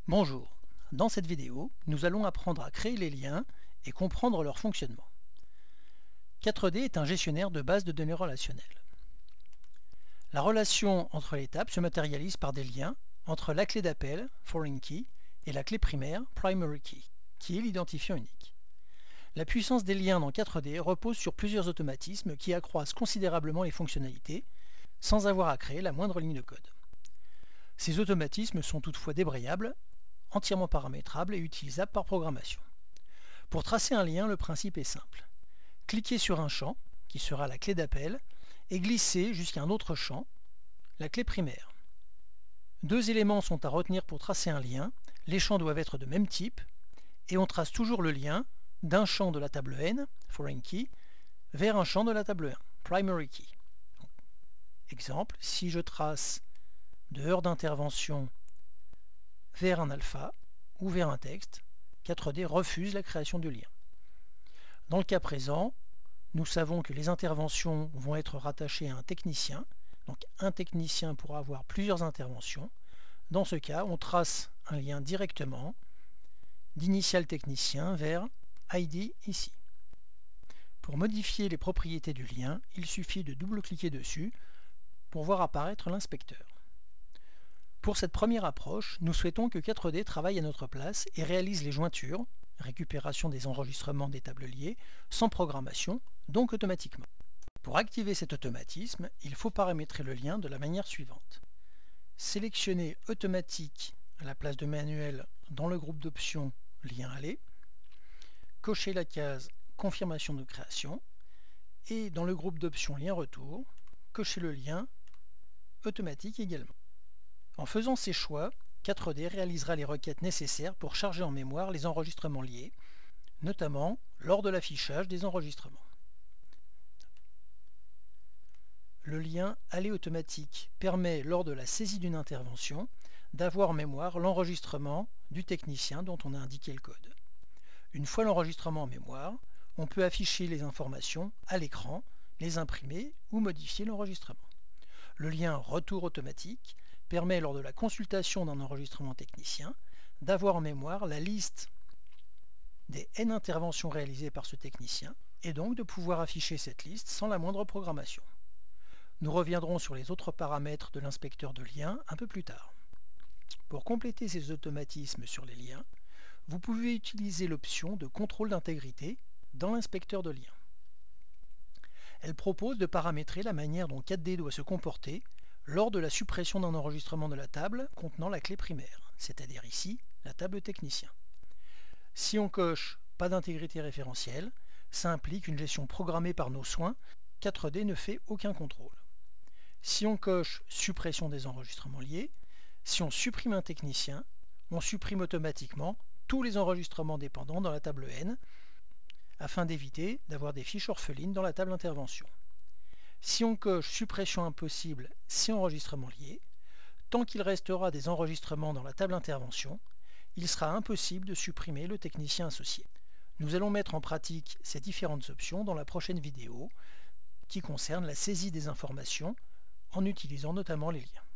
Bonjour, dans cette vidéo, nous allons apprendre à créer les liens et comprendre leur fonctionnement. 4D est un gestionnaire de bases de données relationnelles. La relation entre les tables se matérialise par des liens entre la clé d'appel, foreign key, et la clé primaire, primary key, qui est l'identifiant unique. La puissance des liens dans 4D repose sur plusieurs automatismes qui accroissent considérablement les fonctionnalités, sans avoir à créer la moindre ligne de code. Ces automatismes sont toutefois débrayables, entièrement paramétrables et utilisables par programmation. Pour tracer un lien, le principe est simple. Cliquez sur un champ, qui sera la clé d'appel, et glissez jusqu'à un autre champ, la clé primaire. Deux éléments sont à retenir pour tracer un lien. Les champs doivent être de même type, et on trace toujours le lien d'un champ de la table N, foreign key, vers un champ de la table 1, primary key. Exemple, si je trace de heure d'intervention vers un alpha ou vers un texte, 4D refuse la création du lien. Dans le cas présent, nous savons que les interventions vont être rattachées à un technicien, donc un technicien pourra avoir plusieurs interventions. Dans ce cas, on trace un lien directement d'initial technicien vers ID ici. Pour modifier les propriétés du lien, il suffit de double-cliquer dessus pour voir apparaître l'inspecteur. Pour cette première approche, nous souhaitons que 4D travaille à notre place et réalise les jointures, récupération des enregistrements des tables liées, sans programmation, donc automatiquement. Pour activer cet automatisme, il faut paramétrer le lien de la manière suivante. Sélectionnez automatique à la place de manuel dans le groupe d'options lien aller, cochez la case confirmation de création et dans le groupe d'options lien retour, cochez le lien automatique également. En faisant ces choix, 4D réalisera les requêtes nécessaires pour charger en mémoire les enregistrements liés, notamment lors de l'affichage des enregistrements. Le lien aller automatique permet, lors de la saisie d'une intervention, d'avoir en mémoire l'enregistrement du technicien dont on a indiqué le code. Une fois l'enregistrement en mémoire, on peut afficher les informations à l'écran, les imprimer ou modifier l'enregistrement. Le lien retour automatique permet, lors de la consultation d'un enregistrement technicien, d'avoir en mémoire la liste des N interventions réalisées par ce technicien et donc de pouvoir afficher cette liste sans la moindre programmation. Nous reviendrons sur les autres paramètres de l'inspecteur de liens un peu plus tard. Pour compléter ces automatismes sur les liens, vous pouvez utiliser l'option de contrôle d'intégrité dans l'inspecteur de liens. Elle propose de paramétrer la manière dont 4D doit se comporter lors de la suppression d'un enregistrement de la table contenant la clé primaire, c'est-à-dire ici la table technicien. Si on coche « Pas d'intégrité référentielle », ça implique une gestion programmée par nos soins, 4D ne fait aucun contrôle. Si on coche « Suppression des enregistrements liés », si on supprime un technicien, on supprime automatiquement tous les enregistrements dépendants dans la table N, afin d'éviter d'avoir des fiches orphelines dans la table intervention. Si on coche suppression impossible si enregistrement lié, tant qu'il restera des enregistrements dans la table intervention, il sera impossible de supprimer le technicien associé. Nous allons mettre en pratique ces différentes options dans la prochaine vidéo qui concerne la saisie des informations en utilisant notamment les liens.